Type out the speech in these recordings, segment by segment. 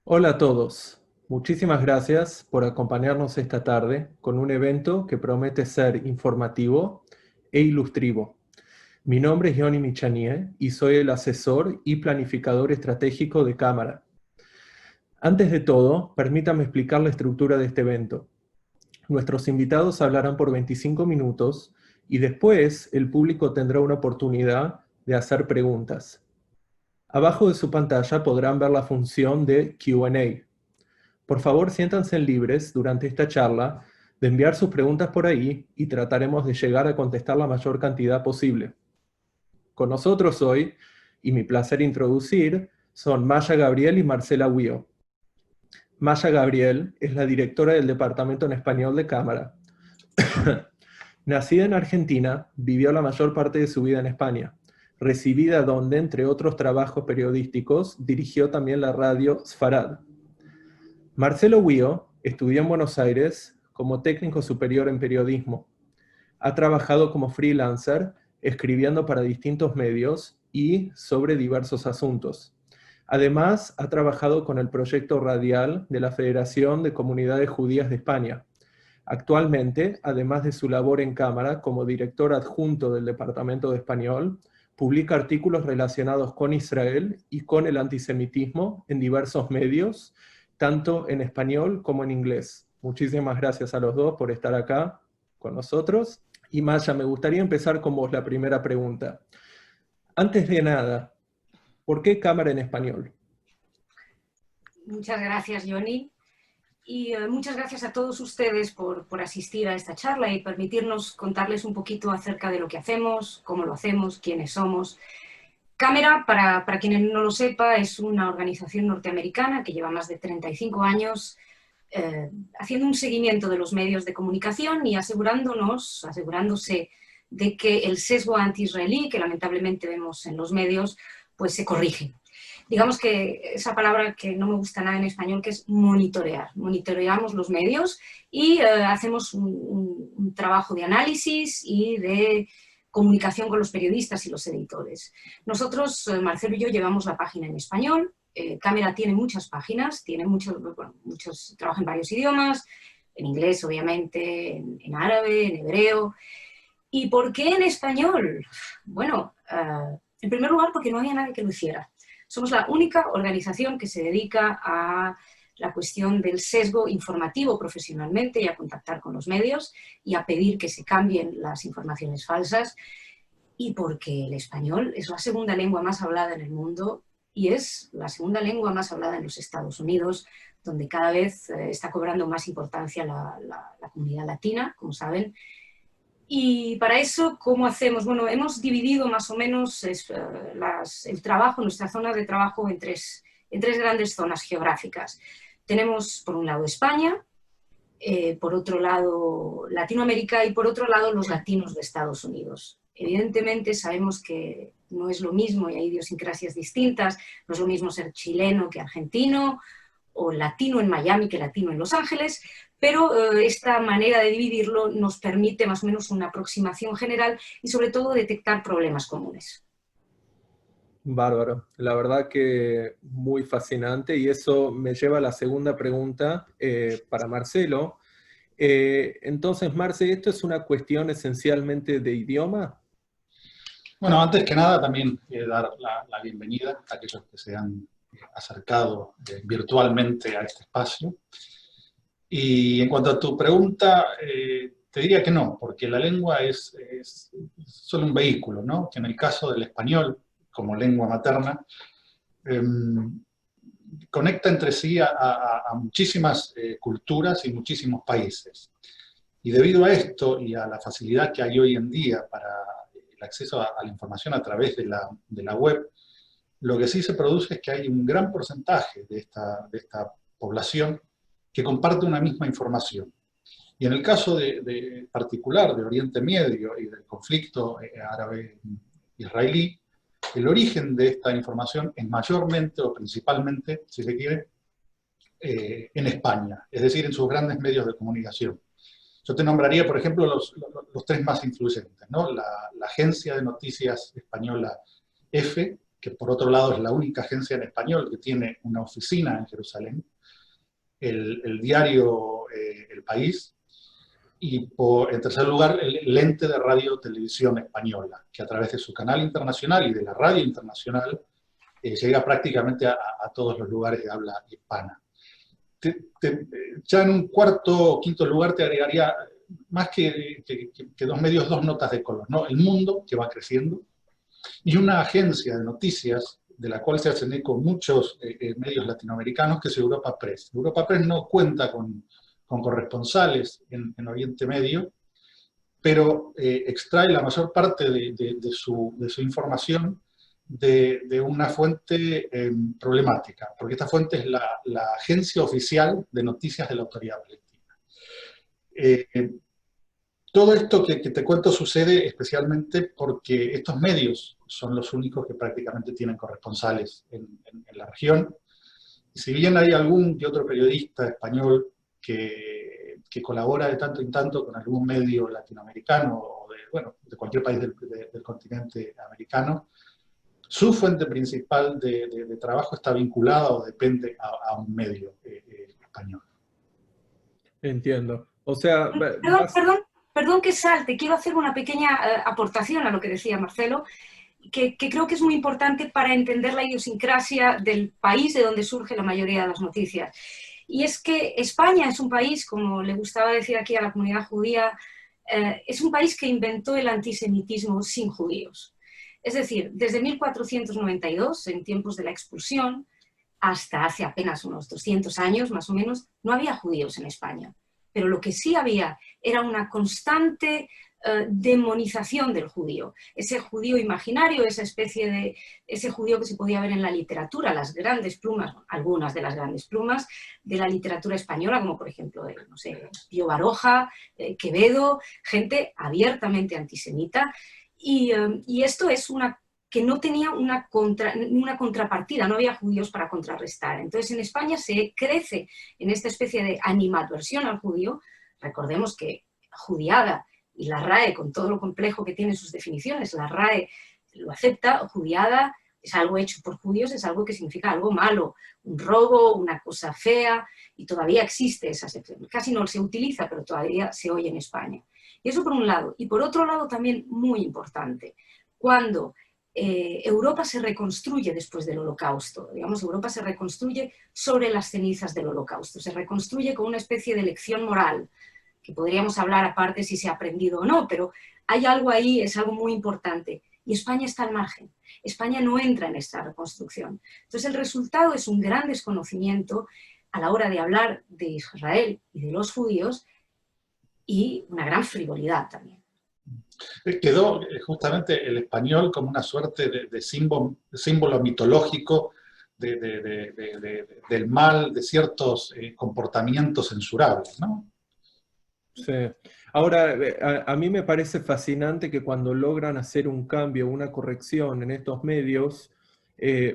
Hola a todos. Muchísimas gracias por acompañarnos esta tarde con un evento que promete ser informativo e ilustrativo. Mi nombre es Johnny Michanier y soy el asesor y planificador estratégico de Cámara. Antes de todo, permítame explicar la estructura de este evento. Nuestros invitados hablarán por 25 minutos y después el público tendrá una oportunidad de hacer preguntas. Abajo de su pantalla podrán ver la función de Q&A. Por favor, siéntanse libres durante esta charla de enviar sus preguntas por ahí y trataremos de llegar a contestar la mayor cantidad posible. Con nosotros hoy, y mi placer introducir, son Maya Gabriel y Marcela Huío. Maya Gabriel es la directora del Departamento en Español de Cámara. Nacida en Argentina, vivió la mayor parte de su vida en España, recibida donde, entre otros trabajos periodísticos, dirigió también la radio Sfarad. Marcelo Huío estudió en Buenos Aires como técnico superior en periodismo. Ha trabajado como freelancer, escribiendo para distintos medios y sobre diversos asuntos. Además, ha trabajado con el proyecto radial de la Federación de Comunidades Judías de España. Actualmente, además de su labor en Cámara como director adjunto del Departamento de Español, publica artículos relacionados con Israel y con el antisemitismo en diversos medios, tanto en español como en inglés. Muchísimas gracias a los dos por estar acá con nosotros. Y Maya, me gustaría empezar con vos la primera pregunta. Antes de nada, ¿por qué Cámara en español? Muchas gracias, Johnny. Y muchas gracias a todos ustedes por asistir a esta charla y permitirnos contarles un poquito acerca de lo que hacemos, cómo lo hacemos, quiénes somos. Cámara, para quienes no lo sepa, es una organización norteamericana que lleva más de 35 años haciendo un seguimiento de los medios de comunicación y asegurándose de que el sesgo anti-israelí que lamentablemente vemos en los medios, pues se corrige. Digamos que esa palabra que no me gusta nada en español, que es monitorear. Monitoreamos los medios y hacemos un trabajo de análisis y de comunicación con los periodistas y los editores. Nosotros, Marcelo y yo, llevamos la página en español. Cámara tiene muchas páginas, muchos trabajan en varios idiomas, en inglés, obviamente, en árabe, en hebreo. ¿Y por qué en español? Bueno, en primer lugar, porque no había nadie que lo hiciera. Somos la única organización que se dedica a la cuestión del sesgo informativo profesionalmente y a contactar con los medios y a pedir que se cambien las informaciones falsas, y porque el español es la segunda lengua más hablada en el mundo y es la segunda lengua más hablada en los Estados Unidos, donde cada vez está cobrando más importancia la comunidad latina, como saben. Y para eso, ¿cómo hacemos? Bueno, hemos dividido más o menos el trabajo, nuestra zona de trabajo en tres grandes zonas geográficas. Tenemos, por un lado, España, por otro lado, Latinoamérica y por otro lado, los latinos de Estados Unidos. Evidentemente, sabemos que no es lo mismo y hay idiosincrasias distintas, no es lo mismo ser chileno que argentino, o latino en Miami que latino en Los Ángeles, pero esta manera de dividirlo nos permite más o menos una aproximación general y sobre todo detectar problemas comunes. Bárbaro, la verdad que muy fascinante y eso me lleva a la segunda pregunta para Marcelo. Entonces, Marce, ¿esto es una cuestión esencialmente de idioma? Bueno, antes que nada también quiero dar la bienvenida a aquellos que se han acercado virtualmente a este espacio. Y en cuanto a tu pregunta, te diría que no, porque la lengua es solo un vehículo, ¿no? Que en el caso del español, como lengua materna, eh, conecta entre sí a muchísimas culturas y muchísimos países. Y debido a esto y a la facilidad que hay hoy en día para el acceso a la información a través de la web, lo que sí se produce es que hay un gran porcentaje de esta población que comparte una misma información. Y en el caso particular de Oriente Medio y del conflicto árabe-israelí, el origen de esta información es mayormente o principalmente, si se quiere, en España, es decir, en sus grandes medios de comunicación. Yo te nombraría, por ejemplo, los tres más influyentes, ¿no? La agencia de noticias española EFE, que por otro lado es la única agencia en español que tiene una oficina en Jerusalén, el diario El País, y en tercer lugar el ente de radio televisión española, que a través de su canal internacional y de la radio internacional llega prácticamente a todos los lugares de habla hispana. Ya en un cuarto o quinto lugar te agregaría, más que dos medios, dos notas de color, ¿no? El Mundo, que va creciendo, y una agencia de noticias de la cual se hacen eco muchos medios latinoamericanos, que es Europa Press. Europa Press no cuenta con corresponsales en Oriente Medio, pero extrae la mayor parte de su información de una fuente problemática, porque esta fuente es la agencia oficial de noticias de la Autoridad Palestina. Todo esto que te cuento sucede especialmente porque estos medios son los únicos que prácticamente tienen corresponsales en la región. Y si bien hay algún que otro periodista español que colabora de tanto en tanto con algún medio latinoamericano o de cualquier país del continente americano, su fuente principal de trabajo está vinculada o depende a un medio español. Entiendo. O sea, Perdón que salte, quiero hacer una pequeña aportación a lo que decía Marcelo, que creo que es muy importante para entender la idiosincrasia del país de donde surge la mayoría de las noticias. Y es que España es un país, como le gustaba decir aquí a la comunidad judía, es un país que inventó el antisemitismo sin judíos. Es decir, desde 1492, en tiempos de la expulsión, hasta hace apenas unos 200 años más o menos, no había judíos en España. Pero lo que sí había era una constante demonización del judío. Ese judío imaginario, ese judío que se podía ver en la literatura, las grandes plumas, algunas de las grandes plumas de la literatura española, como por ejemplo, no sé, Pío Baroja, Quevedo, gente abiertamente antisemita. Y esto es que no tenía una contrapartida, no había judíos para contrarrestar. Entonces en España se crece en esta especie de animadversión al judío. Recordemos que judiada, y la RAE, con todo lo complejo que tiene sus definiciones, la RAE lo acepta, judiada es algo hecho por judíos, es algo que significa algo malo, un robo, una cosa fea, y todavía existe esa acepción. Casi no se utiliza, pero todavía se oye en España. Y eso por un lado. Y por otro lado también muy importante, cuando Europa se reconstruye después del Holocausto, digamos, Europa se reconstruye sobre las cenizas del Holocausto, se reconstruye con una especie de lección moral, que podríamos hablar aparte si se ha aprendido o no, pero hay algo ahí, es algo muy importante, y España está al margen, España no entra en esta reconstrucción. Entonces el resultado es un gran desconocimiento a la hora de hablar de Israel y de los judíos, y una gran frivolidad también. Quedó justamente el español como una suerte de símbolo mitológico del mal, de ciertos comportamientos censurables, ¿no? Sí. Ahora, a mí me parece fascinante que cuando logran hacer un cambio, una corrección en estos medios,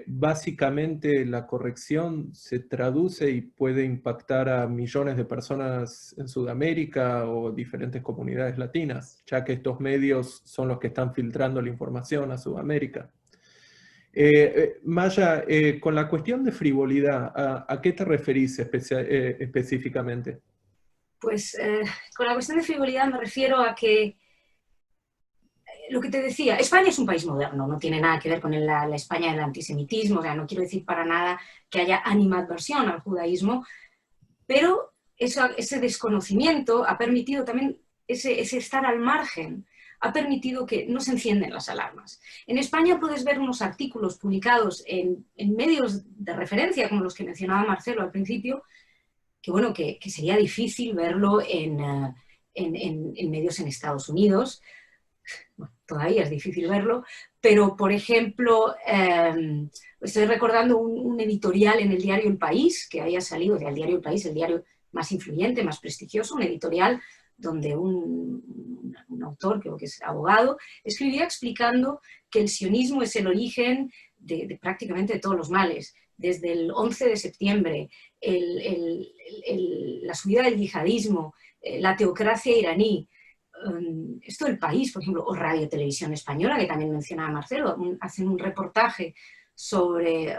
básicamente la corrección se traduce y puede impactar a millones de personas en Sudamérica o diferentes comunidades latinas, ya que estos medios son los que están filtrando la información a Sudamérica. Maya, con la cuestión de frivolidad, ¿a qué te referís específicamente? Pues con la cuestión de frivolidad me refiero a que, lo que te decía, España es un país moderno, no tiene nada que ver con la España del antisemitismo, o sea, no quiero decir para nada que haya animadversión al judaísmo, pero ese desconocimiento ha permitido también, ese estar al margen, ha permitido que no se encienden las alarmas. En España puedes ver unos artículos publicados en medios de referencia, como los que mencionaba Marcelo al principio, que bueno, que sería difícil verlo en medios en Estados Unidos. Bueno, todavía es difícil verlo, pero por ejemplo, estoy recordando un editorial en el diario El País, que había salido, el diario El País, el diario más influyente, más prestigioso, un editorial donde un autor, creo que es abogado, escribía explicando que el sionismo es el origen de prácticamente de todos los males. Desde el 11 de septiembre, la subida del yihadismo, la teocracia iraní, esto El País, por ejemplo, o Radio Televisión Española, que también mencionaba Marcelo, hacen un reportaje sobre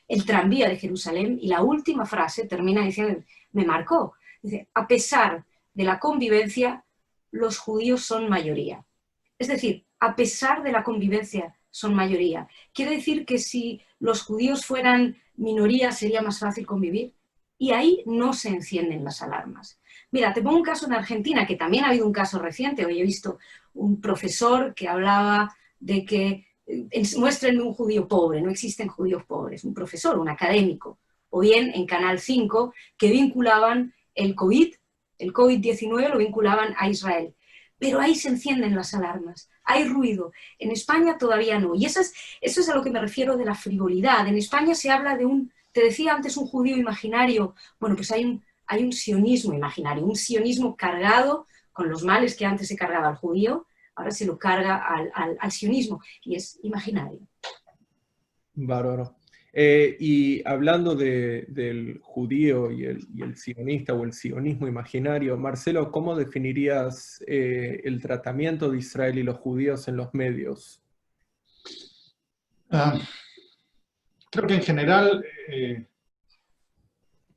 el tranvía de Jerusalén, y la última frase termina diciendo, me marcó, dice, a pesar de la convivencia, los judíos son mayoría. Es decir, a pesar de la convivencia, son mayoría. ¿Quiere decir que si los judíos fueran minoría sería más fácil convivir? Y ahí no se encienden las alarmas. Mira, te pongo un caso en Argentina, que también ha habido un caso reciente. Hoy he visto un profesor que hablaba de que muéstrenme un judío pobre, no existen judíos pobres, un profesor, un académico. O bien en Canal 5, que vinculaban el COVID-19 lo vinculaban a Israel. Pero ahí se encienden las alarmas, hay ruido. En España todavía no. Y eso es a lo que me refiero de la frivolidad. En España se habla de te decía antes, un judío imaginario. Bueno, pues hay un sionismo imaginario, un sionismo cargado con los males que antes se cargaba al judío, ahora se lo carga al sionismo, y es imaginario. Bárbaro. Y hablando del judío y el sionista o el sionismo imaginario, Marcelo, ¿cómo definirías el tratamiento de Israel y los judíos en los medios? Creo que en general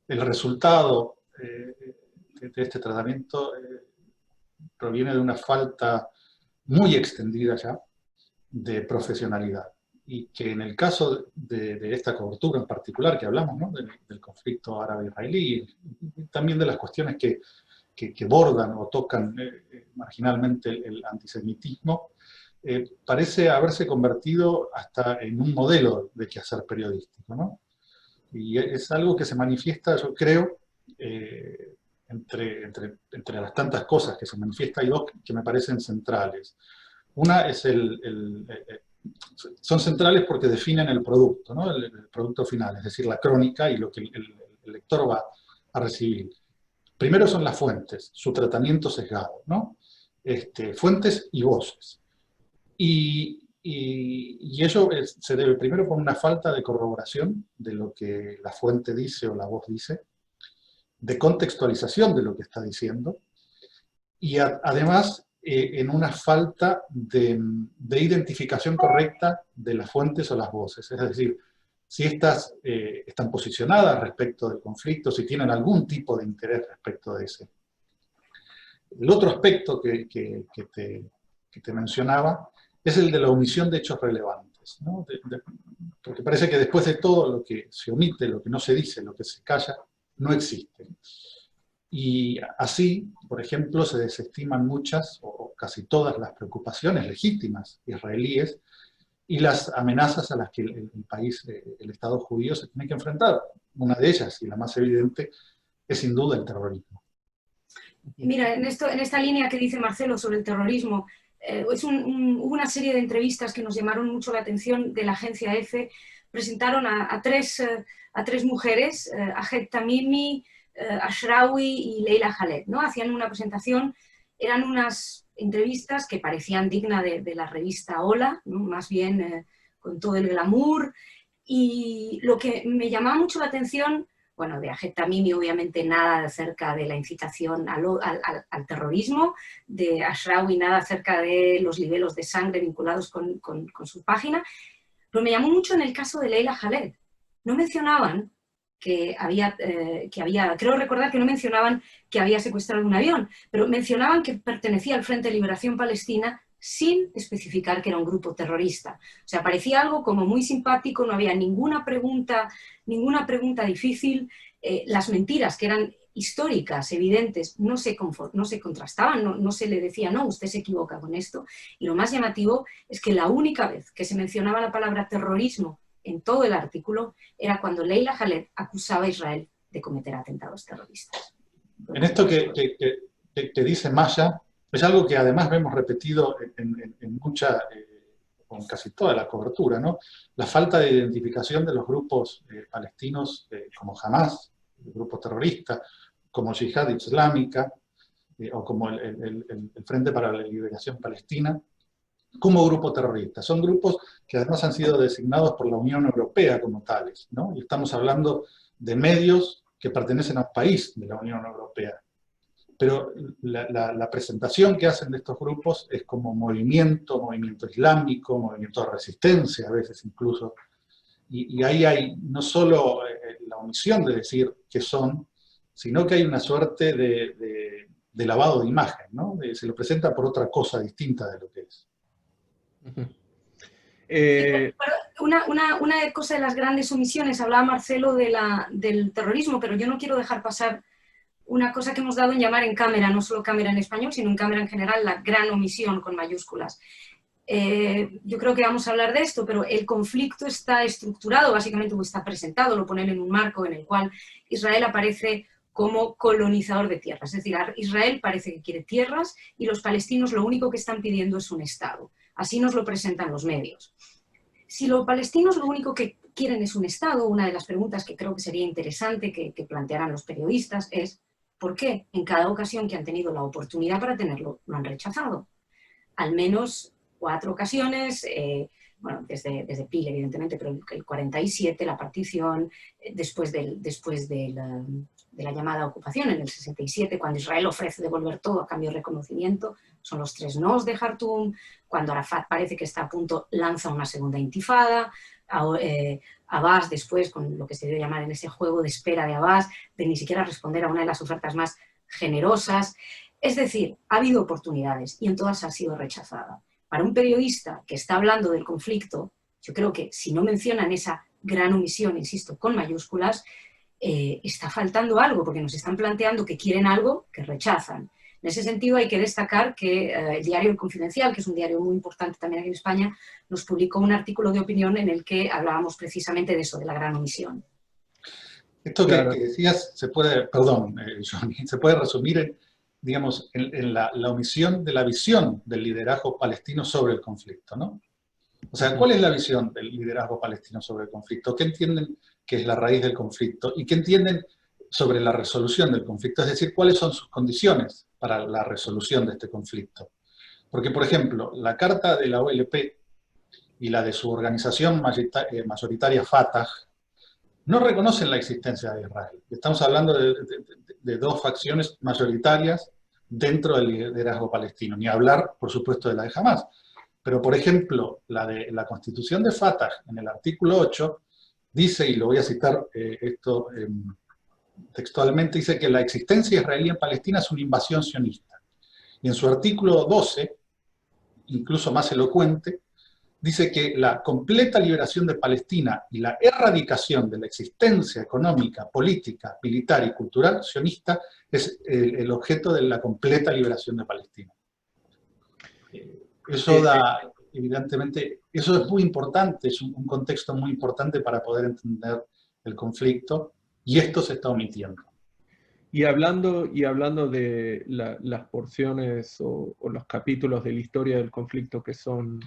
el resultado de este tratamiento proviene de una falta muy extendida ya de profesionalidad. Y que en el caso de esta cobertura en particular que hablamos, ¿no? del conflicto árabe-israelí, y también de las cuestiones que bordan o tocan marginalmente el antisemitismo, parece haberse convertido hasta en un modelo de quehacer periodístico, ¿no? Y es algo que se manifiesta, yo creo, entre las tantas cosas que se manifiesta, hay dos que me parecen centrales. Una es son centrales porque definen el producto, ¿no? El producto final, es decir, la crónica y lo que el lector va a recibir. Primero son las fuentes, su tratamiento sesgado, ¿no? Fuentes y voces. Y ello se debe primero por una falta de corroboración de lo que la fuente dice o la voz dice, de contextualización de lo que está diciendo, y además en una falta de identificación correcta de las fuentes o las voces. Es decir, si estas están posicionadas respecto del conflicto, si tienen algún tipo de interés respecto de ese. El otro aspecto que te mencionaba es el de la omisión de hechos relevantes, ¿no? Porque parece que después de todo lo que se omite, lo que no se dice, lo que se calla, no existe. Y así, por ejemplo, se desestiman muchas o casi todas las preocupaciones legítimas israelíes y las amenazas a las que el país, el Estado judío se tiene que enfrentar. Una de ellas, y la más evidente, es sin duda el terrorismo. Mira, en esta línea que dice Marcelo sobre el terrorismo, hubo una serie de entrevistas que nos llamaron mucho la atención de la agencia EFE. Presentaron a tres mujeres, Ahed Tamimi, Ashrawi y Leila Khaled, ¿no? Hacían una presentación, eran unas entrevistas que parecían dignas de la revista Hola, ¿no? Más bien con todo el glamour, y lo que me llamaba mucho la atención, bueno, de Ahed Tamimi obviamente nada acerca de la incitación al terrorismo, de Ashrawi nada acerca de los libelos de sangre vinculados con su página, pero me llamó mucho en el caso de Leila Khaled. No mencionaban que había, creo recordar que no mencionaban que había secuestrado un avión, pero mencionaban que pertenecía al Frente de Liberación Palestina sin especificar que era un grupo terrorista. O sea, parecía algo como muy simpático, no había ninguna pregunta difícil, las mentiras que eran históricas, evidentes, no se contrastaban, no se le decía, no, usted se equivoca con esto. Y lo más llamativo es que la única vez que se mencionaba la palabra terrorismo en todo el artículo era cuando Leila Khaled acusaba a Israel de cometer atentados terroristas. En esto que dice Maya, es algo que además vemos repetido en con casi toda la cobertura, ¿no? La falta de identificación de los grupos palestinos como Hamas, el grupo terrorista, como Yihad Islámica, o como el Frente para la Liberación Palestina, como grupo terrorista. Son grupos que además han sido designados por la Unión Europea como tales, ¿no? Y estamos hablando de medios que pertenecen a un país de la Unión Europea. pero la presentación que hacen de estos grupos es como movimiento islámico, movimiento de resistencia a veces incluso, y ahí hay no solo la omisión de decir qué son, sino que hay una suerte de lavado de imagen, ¿no? Se lo presenta por otra cosa distinta de lo que es. Una cosa de las grandes omisiones, hablaba Marcelo del terrorismo, pero yo no quiero dejar pasar una cosa que hemos dado en llamar en cámara, no solo cámara en español, sino en cámara en general, la gran omisión con mayúsculas. Yo creo que vamos a hablar de esto, pero el conflicto está estructurado, básicamente, o está presentado, lo ponen en un marco en el cual Israel aparece como colonizador de tierras. Es decir, Israel parece que quiere tierras y los palestinos lo único que están pidiendo es un Estado. Así nos lo presentan los medios. Si los palestinos lo único que quieren es un Estado, una de las preguntas que creo que sería interesante que plantearan los periodistas es ¿por qué en cada ocasión que han tenido la oportunidad para tenerlo lo han rechazado? Al menos 4 ocasiones, bueno, desde Peel, evidentemente, pero el 47, la partición, después de la llamada ocupación en el 67, cuando Israel ofrece devolver todo a cambio de reconocimiento, son los 3 nos de Jartum, cuando Arafat parece que está a punto, lanza una segunda intifada, Abbas después, con lo que se debe llamar en ese juego de espera de Abbas, de ni siquiera responder a una de las ofertas más generosas. Es decir, ha habido oportunidades y en todas ha sido rechazada. Para un periodista que está hablando del conflicto, yo creo que si no mencionan esa gran omisión, insisto, con mayúsculas, está faltando algo, porque nos están planteando que quieren algo que rechazan. En ese sentido hay que destacar que el diario El Confidencial, que es un diario muy importante también aquí en España, nos publicó un artículo de opinión en el que hablábamos precisamente de eso, de la gran omisión. Esto que decías se puede, perdón, Johnny, se puede resumir en, digamos, en la omisión de la visión del liderazgo palestino sobre el conflicto, ¿no? O sea, ¿cuál es la visión del liderazgo palestino sobre el conflicto? ¿Qué entienden que es la raíz del conflicto? ¿Y qué entienden sobre la resolución del conflicto? Es decir, ¿cuáles son sus condiciones para la resolución de este conflicto? Porque, por ejemplo, la carta de la OLP y la de su organización mayoritaria Fatah no reconocen la existencia de Israel. Estamos hablando de 2 facciones mayoritarias dentro del liderazgo palestino, ni hablar, por supuesto, de la de Hamás. Pero, por ejemplo, la Constitución de Fatah, en el artículo 8, dice, y lo voy a citar textualmente, dice que la existencia israelí en Palestina es una invasión sionista. Y en su artículo 12, incluso más elocuente, dice que la completa liberación de Palestina y la erradicación de la existencia económica, política, militar y cultural sionista es el objeto de la completa liberación de Palestina. Eso da, evidentemente, eso es muy importante, es un contexto muy importante para poder entender el conflicto, y esto se está omitiendo. Y hablando de las porciones o los capítulos de la historia del conflicto que son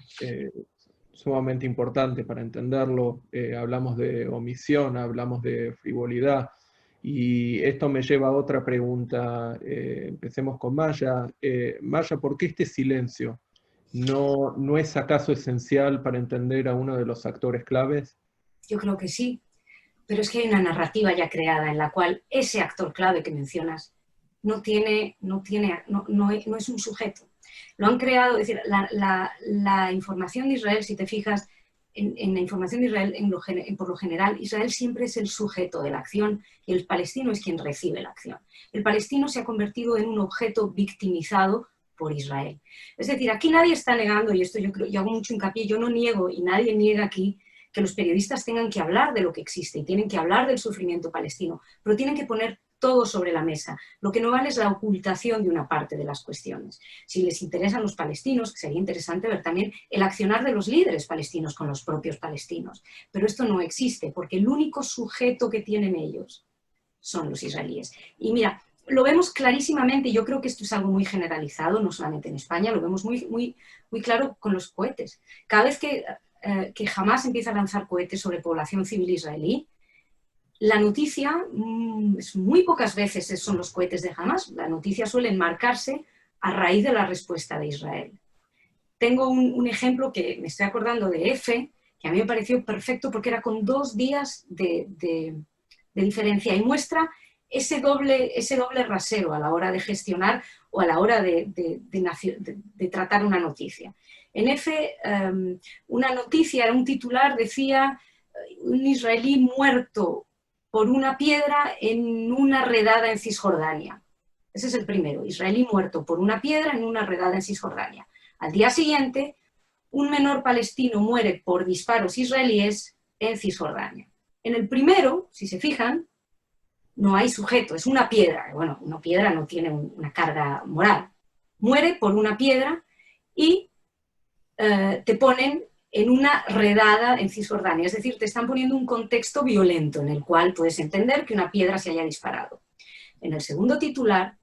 sumamente importantes para entenderlo, hablamos de omisión, hablamos de frivolidad, y esto me lleva a otra pregunta. Empecemos con Maya. Maya, ¿por qué este silencio? ¿No es acaso esencial para entender a uno de los actores claves? Yo creo que sí, pero es que hay una narrativa ya creada en la cual ese actor clave que mencionas no es un sujeto. Lo han creado, es decir, la información de Israel, si te fijas, en la información de Israel, por lo general, Israel siempre es el sujeto de la acción y el palestino es quien recibe la acción. El palestino se ha convertido en un objeto victimizado por Israel. Es decir, aquí nadie está negando, y esto yo hago mucho hincapié, yo no niego y nadie niega aquí que los periodistas tengan que hablar de lo que existe y tienen que hablar del sufrimiento palestino, pero tienen que poner todo sobre la mesa. Lo que no vale es la ocultación de una parte de las cuestiones. Si les interesan los palestinos, sería interesante ver también el accionar de los líderes palestinos con los propios palestinos. Pero esto no existe, porque el único sujeto que tienen ellos son los israelíes. Y mira, lo vemos clarísimamente, y yo creo que esto es algo muy generalizado, no solamente en España, lo vemos muy claro con los cohetes. Cada vez que Hamás empieza a lanzar cohetes sobre población civil israelí, la noticia, muy pocas veces son los cohetes de Hamás, la noticia suele enmarcarse a raíz de la respuesta de Israel. Tengo un ejemplo que me estoy acordando de EFE, que a mí me pareció perfecto porque era con 2 días de diferencia y muestra ese doble rasero a la hora de gestionar o a la hora de tratar una noticia. En F, una noticia, un titular decía un israelí muerto por una piedra en una redada en Cisjordania. Ese es el primero, israelí muerto por una piedra en una redada en Cisjordania. Al día siguiente, un menor palestino muere por disparos israelíes en Cisjordania. En el primero, si se fijan, no hay sujeto, es una piedra. Bueno, una piedra no tiene una carga moral. Muere por una piedra y te ponen en una redada en Cisjordania. Es decir, te están poniendo un contexto violento en el cual puedes entender que una piedra se haya disparado. En el segundo titular,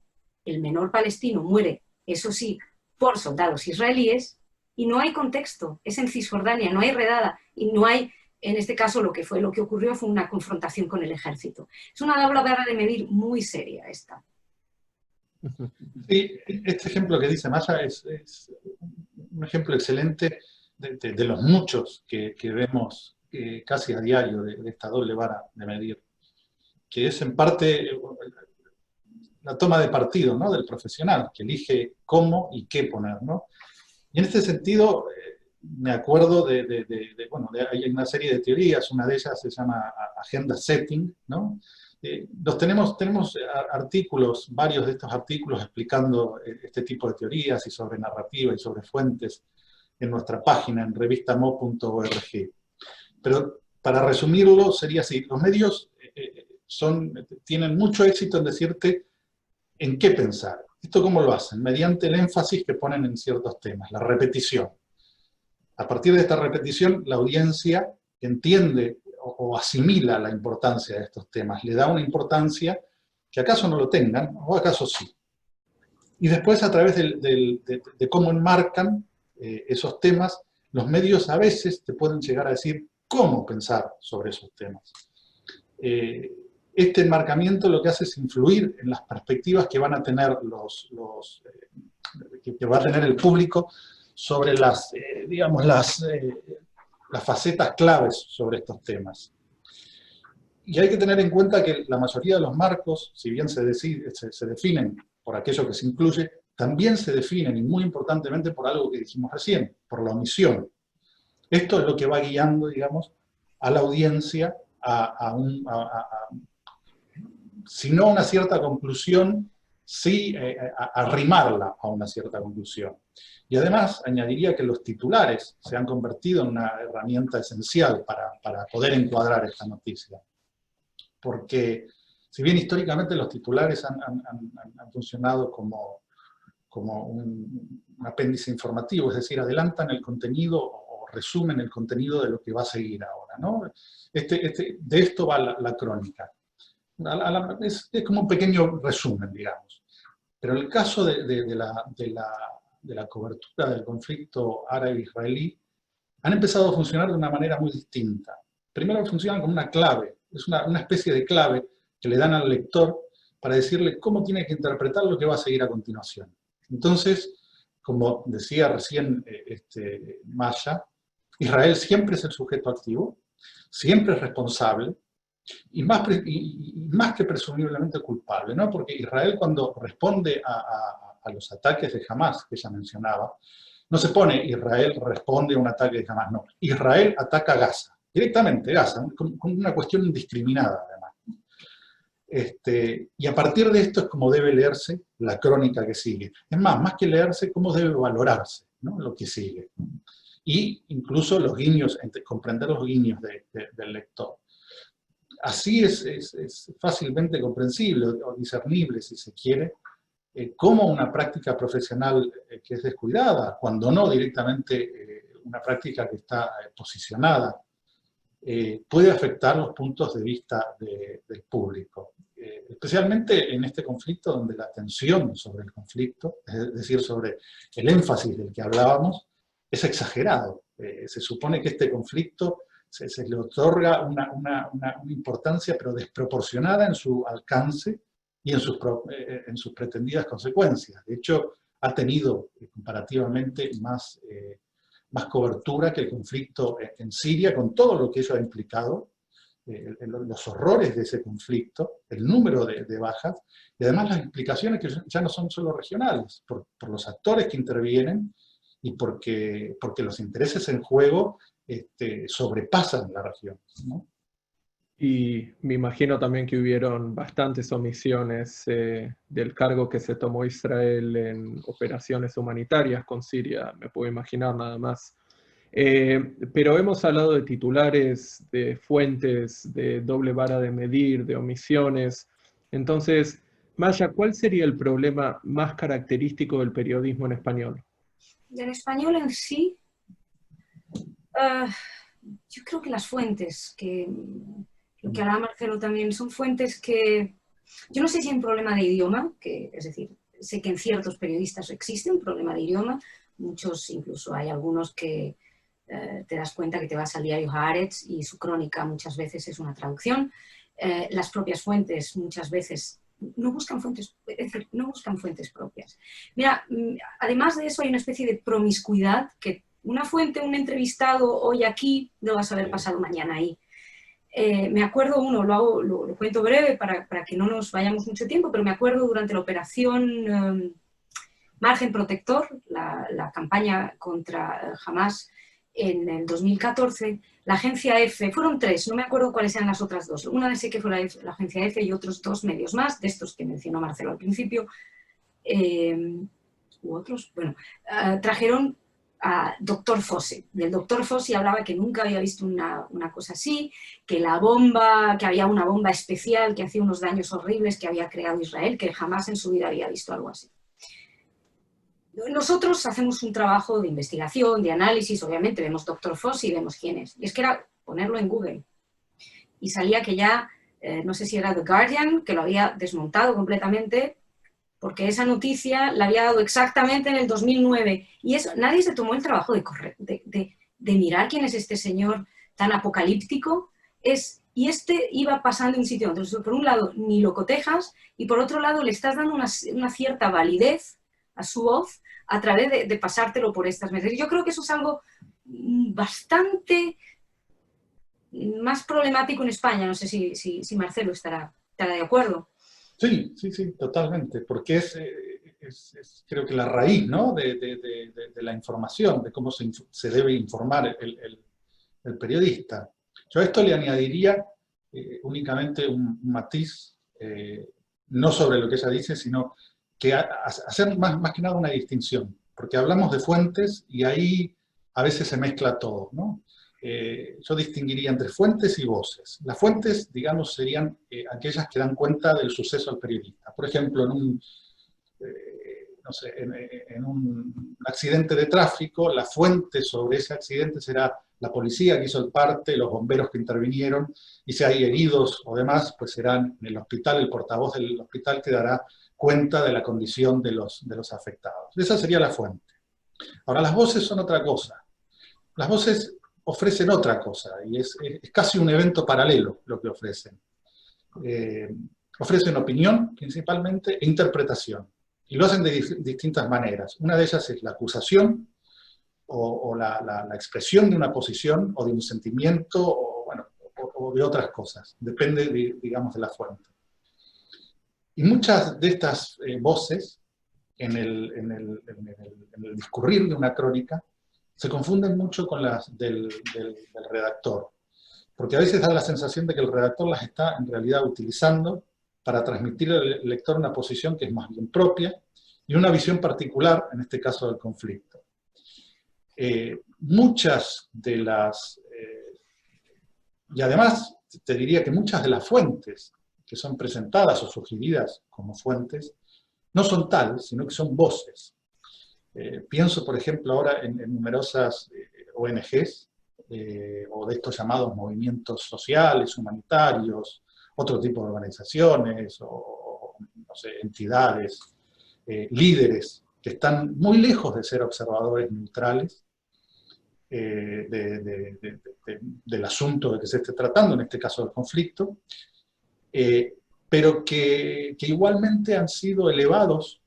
el menor palestino muere, eso sí, por soldados israelíes y no hay contexto. Es en Cisjordania, no hay redada y no hay... En este caso lo que ocurrió fue una confrontación con el ejército. Es una doble vara de medir muy seria esta. Sí, este ejemplo que dice Maya es un ejemplo excelente de los muchos que vemos casi a diario de esta doble vara de medir, que es en parte la toma de partido, ¿no?, del profesional, que elige cómo y qué poner, ¿no? Y en este sentido... me acuerdo bueno, hay una serie de teorías, una de ellas se llama Agenda Setting, ¿no? Tenemos artículos, varios de estos artículos explicando este tipo de teorías y sobre narrativa y sobre fuentes en nuestra página, en revistamo.org. Pero para resumirlo sería así, los medios tienen mucho éxito en decirte en qué pensar. ¿Esto cómo lo hacen? Mediante el énfasis que ponen en ciertos temas, la repetición. A partir de esta repetición, la audiencia entiende o asimila la importancia de estos temas, le da una importancia que acaso no lo tengan, o acaso sí. Y después, a través de cómo enmarcan esos temas, los medios a veces te pueden llegar a decir cómo pensar sobre esos temas. Este enmarcamiento lo que hace es influir en las perspectivas que van a tener que va a tener el público sobre las facetas claves sobre estos temas. Y hay que tener en cuenta que la mayoría de los marcos, si bien se definen por aquello que se incluye, también se definen, y muy importantemente, por algo que dijimos recién, por la omisión. Esto es lo que va guiando, digamos, a la audiencia si no a una cierta conclusión, sí a arrimarla a una cierta conclusión. Y además, añadiría que los titulares se han convertido en una herramienta esencial para poder encuadrar esta noticia. Porque, si bien históricamente los titulares han funcionado como un apéndice informativo, es decir, adelantan el contenido o resumen el contenido de lo que va a seguir ahora, ¿no? De esto va la crónica. Es como un pequeño resumen, digamos. Pero en el caso de la cobertura del conflicto árabe-israelí, han empezado a funcionar de una manera muy distinta. Primero funcionan como una clave, es una especie de clave que le dan al lector para decirle cómo tiene que interpretar lo que va a seguir a continuación. Entonces, como decía recién Maya, Israel siempre es el sujeto activo, siempre es responsable, y más que presumiblemente culpable, ¿no? Porque Israel, cuando responde a los ataques de Hamás que ella mencionaba, no se pone Israel responde a un ataque de Hamás, no. Israel ataca Gaza, directamente Gaza, con una cuestión indiscriminada además. Y a partir de esto es como debe leerse la crónica que sigue. Es más que leerse, cómo debe valorarse, ¿no?, lo que sigue. Y incluso los guiños, comprender los guiños del lector. Así es fácilmente comprensible o discernible, si se quiere, cómo una práctica profesional que es descuidada, cuando no directamente una práctica que está posicionada, puede afectar los puntos de vista del público. Especialmente en este conflicto donde la atención sobre el conflicto, es decir, sobre el énfasis del que hablábamos, es exagerado. Se supone que este conflicto se le otorga una importancia, pero desproporcionada en su alcance y en sus pretendidas consecuencias. De hecho, ha tenido comparativamente más cobertura que el conflicto en Siria, con todo lo que ello ha implicado, los horrores de ese conflicto, el número de bajas, y además las implicaciones que ya no son solo regionales, por los actores que intervienen y porque los intereses en juego sobrepasan la región, ¿no? Y me imagino también que hubieron bastantes omisiones del cargo que se tomó Israel en operaciones humanitarias con Siria, me puedo imaginar nada más. Pero hemos hablado de titulares, de fuentes, de doble vara de medir, de omisiones. Entonces, Maya, ¿cuál sería el problema más característico del periodismo en español? En español en sí, yo creo que las fuentes, que lo que hará Marcelo también, son fuentes que, yo no sé si hay un problema de idioma, es decir, sé que en ciertos periodistas existe un problema de idioma, muchos, incluso hay algunos que te das cuenta que te vas al diario Haaretz y su crónica muchas veces es una traducción. Las propias fuentes muchas veces no buscan fuentes, es decir, no buscan fuentes propias. Mira, además de eso hay una especie de promiscuidad que una fuente, un entrevistado hoy aquí, no vas a haber pasado mañana ahí. Me acuerdo lo cuento breve para que no nos vayamos mucho tiempo, pero me acuerdo durante la operación Margen Protector, la campaña contra Hamas en el 2014, la agencia EFE, fueron 3, no me acuerdo cuáles eran las otras 2, una sé que fue la agencia EFE y otros 2 medios más, de estos que mencionó Marcelo al principio, u otros, bueno, trajeron a Dr. Fosse. Del Dr. Fosse hablaba que nunca había visto una cosa así, que que había una bomba especial que hacía unos daños horribles que había creado Israel, que jamás en su vida había visto algo así. Nosotros hacemos un trabajo de investigación, de análisis, obviamente vemos Dr. Fosse y vemos quién es. Y es que era ponerlo en Google. Y salía que ya, no sé si era The Guardian, que lo había desmontado completamente, porque esa noticia la había dado exactamente en el 2009. Y eso, nadie se tomó el trabajo de mirar quién es este señor tan apocalíptico. Y iba pasando de un sitio a otro. Entonces, por un lado, ni lo cotejas, y por otro lado, le estás dando una cierta validez a su voz a través de pasártelo por estas medidas. Yo creo que eso es algo bastante más problemático en España. No sé si Marcelo estará de acuerdo. Sí, totalmente, porque creo que la raíz, ¿no?, de la información, de cómo se debe informar el periodista. Yo a esto le añadiría únicamente un matiz, no sobre lo que ella dice, sino que hacer más que nada una distinción, porque hablamos de fuentes y ahí a veces se mezcla todo, ¿no? Yo distinguiría entre fuentes y voces. Las fuentes, digamos, serían aquellas que dan cuenta del suceso al periodista. Por ejemplo, en un accidente de tráfico, la fuente sobre ese accidente será la policía que hizo el parte, los bomberos que intervinieron, y si hay heridos o demás, pues serán en el hospital, el portavoz del hospital que dará cuenta de la condición de los afectados. Esa sería la fuente. Ahora, las voces son otra cosa. Las voces ofrecen otra cosa, y es casi un evento paralelo lo que ofrecen. Ofrecen opinión, principalmente, e interpretación. Y lo hacen de distintas maneras. Una de ellas es la acusación, o la expresión de una posición, o de un sentimiento, o de otras cosas. Depende, digamos, de la fuente. Y muchas de estas voces, en el discurrir de una crónica, se confunden mucho con las del redactor. Porque a veces da la sensación de que el redactor las está en realidad utilizando para transmitir al lector una posición que es más bien propia y una visión particular, en este caso del conflicto. Muchas de las... y además, te diría que muchas de las fuentes que son presentadas o sugeridas como fuentes, no son tales, sino que son voces. Pienso, por ejemplo, ahora en numerosas ONGs, o de estos llamados movimientos sociales, humanitarios, otro tipo de organizaciones, o no sé, entidades, líderes, que están muy lejos de ser observadores neutrales del asunto de que se esté tratando, en este caso del conflicto, pero que igualmente han sido elevados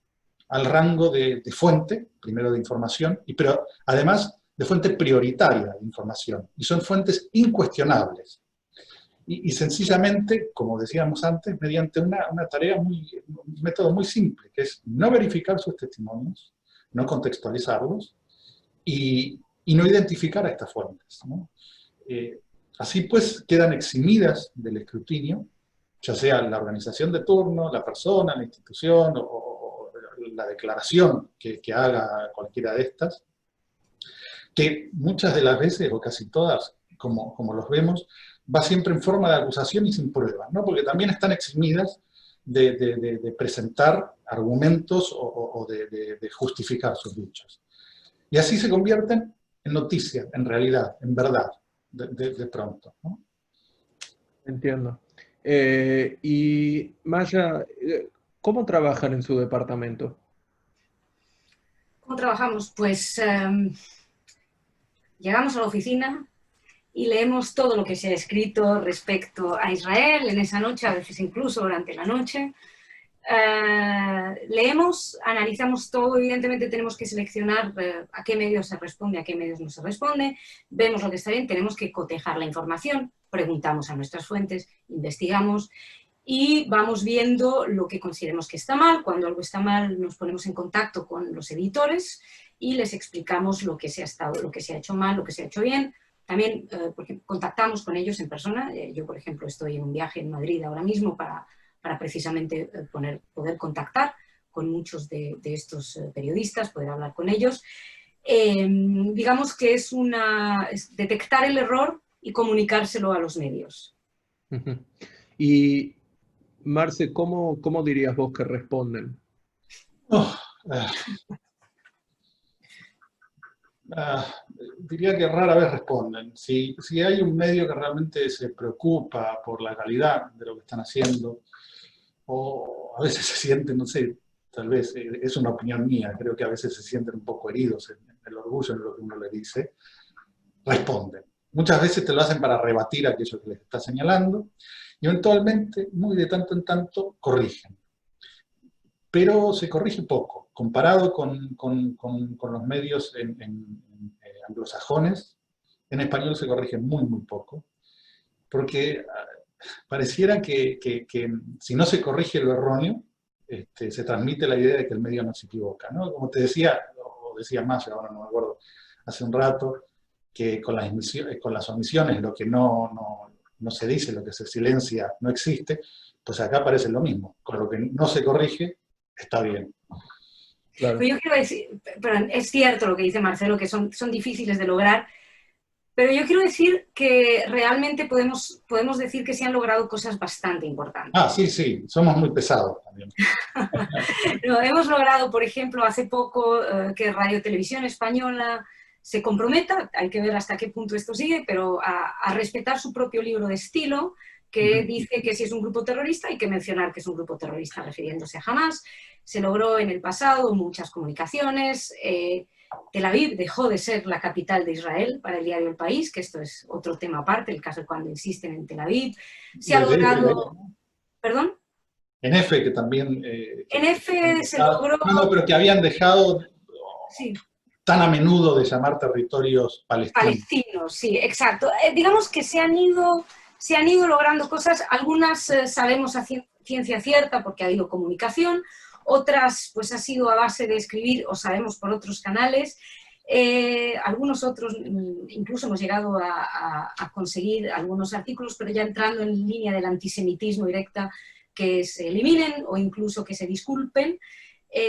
al rango de fuente, primero de información, pero además de fuente prioritaria de información, y son fuentes incuestionables. Y sencillamente, como decíamos antes, mediante un método muy simple, que es no verificar sus testimonios, no contextualizarlos, y no identificar a estas fuentes, ¿no? Así pues quedan eximidas del escrutinio, ya sea la organización de turno, la persona, la institución o la declaración que haga cualquiera de estas, que muchas de las veces, o casi todas, como los vemos, va siempre en forma de acusación y sin pruebas, ¿no? Porque también están eximidas de presentar argumentos o de justificar sus dichos. Y así se convierten en noticia, en realidad, en verdad, de pronto, ¿no? Entiendo. Y Maya, ¿cómo trabajan en su departamento? ¿Cómo trabajamos? Pues llegamos a la oficina y leemos todo lo que se ha escrito respecto a Israel en esa noche, a veces incluso durante la noche. Leemos, analizamos todo, evidentemente tenemos que seleccionar a qué medios se responde, a qué medios no se responde, vemos lo que está bien, tenemos que cotejar la información, preguntamos a nuestras fuentes, investigamos y vamos viendo lo que consideremos que está mal. Cuando algo está mal nos ponemos en contacto con los editores y les explicamos lo que se ha hecho mal, lo que se ha hecho bien. También porque contactamos con ellos en persona. Yo, por ejemplo, estoy en un viaje en Madrid ahora mismo para precisamente poder contactar con muchos de estos periodistas, poder hablar con ellos. Digamos que es detectar el error y comunicárselo a los medios. Y, Marce, ¿cómo dirías vos que responden? Diría que rara vez responden. Si hay un medio que realmente se preocupa por la calidad de lo que están haciendo, o a veces se sienten, no sé, tal vez es una opinión mía, creo que a veces se sienten un poco heridos en el orgullo en lo que uno le dice, responden. Muchas veces te lo hacen para rebatir aquello que les está señalando, y eventualmente, muy de tanto en tanto, corrigen. Pero se corrige poco, comparado con los medios anglosajones. En español se corrige muy, muy poco, porque pareciera que si no se corrige lo erróneo, se transmite la idea de que el medio no se equivoca, ¿no? Como te decía, o decía más, ahora no me acuerdo, hace un rato, que con las omisiones lo que no se dice, lo que se silencia, no existe, pues acá parece lo mismo. Con lo que no se corrige, está bien. Claro. Pero yo quiero decir, pero es cierto lo que dice Marcelo, que son difíciles de lograr, pero yo quiero decir que realmente podemos decir que se han logrado cosas bastante importantes. Sí, somos muy pesados también. No, hemos logrado, por ejemplo, hace poco que Radio Televisión Española se comprometa, hay que ver hasta qué punto esto sigue, pero a respetar su propio libro de estilo, que dice que si es un grupo terrorista hay que mencionar que es un grupo terrorista refiriéndose a Hamás. Se logró en el pasado muchas comunicaciones. Tel Aviv dejó de ser la capital de Israel para el diario El País, que esto es otro tema aparte, el caso de cuando insisten en Tel Aviv. Se ha logrado... ¿Perdón? En F, que también... en F se logró... No, pero que habían dejado sí, tan a menudo de llamar territorios palestinos. Palestinos, sí, exacto. Digamos que se han ido logrando cosas, algunas sabemos a ciencia cierta porque ha habido comunicación, otras pues ha sido a base de escribir o sabemos por otros canales, algunos otros incluso hemos llegado a conseguir algunos artículos, pero ya entrando en línea del antisemitismo directa, que se eliminen o incluso que se disculpen.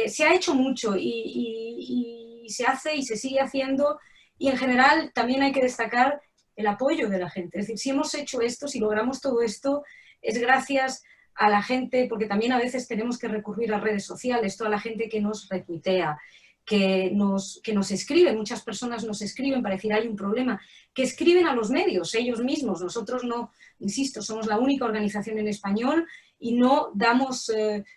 Se ha hecho mucho y se hace y se sigue haciendo, y en general también hay que destacar el apoyo de la gente. Es decir, si hemos hecho esto, si logramos todo esto, es gracias a la gente, porque también a veces tenemos que recurrir a redes sociales, toda la gente que nos retuitea, que nos escribe, muchas personas nos escriben para decir hay un problema, que escriben a los medios, ellos mismos. Nosotros no, insisto, somos la única organización en español y no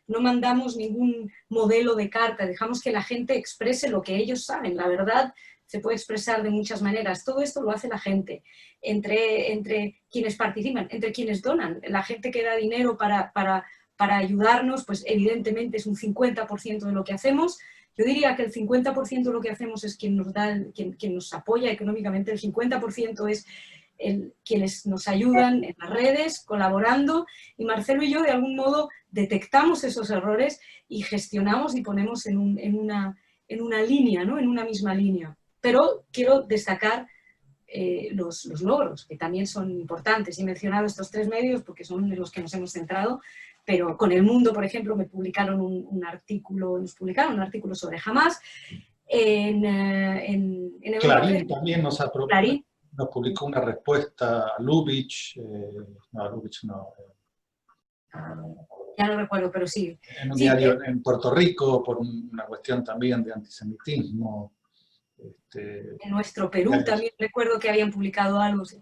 mandamos ningún modelo de carta, dejamos que la gente exprese lo que ellos saben. La verdad se puede expresar de muchas maneras. Todo esto lo hace la gente, entre quienes participan, entre quienes donan. La gente que da dinero para ayudarnos, pues evidentemente es un 50% de lo que hacemos. Yo diría que el 50% de lo que hacemos es quien nos apoya económicamente, el 50% es quienes nos ayudan en las redes, colaborando, y Marcelo y yo de algún modo detectamos esos errores y gestionamos y ponemos en una línea, ¿no? En una misma línea. Pero quiero destacar los logros, que también son importantes. He mencionado estos 3 medios porque son en los que nos hemos centrado, pero con El Mundo, por ejemplo, nos publicaron un artículo sobre Hamás. En Europa, Clarín también nos publicó una respuesta a Lubitsch, ya no recuerdo, pero sí. En un sí, diario en Puerto Rico, por una cuestión también de antisemitismo. En nuestro Perú también recuerdo que habían publicado algo. Sí,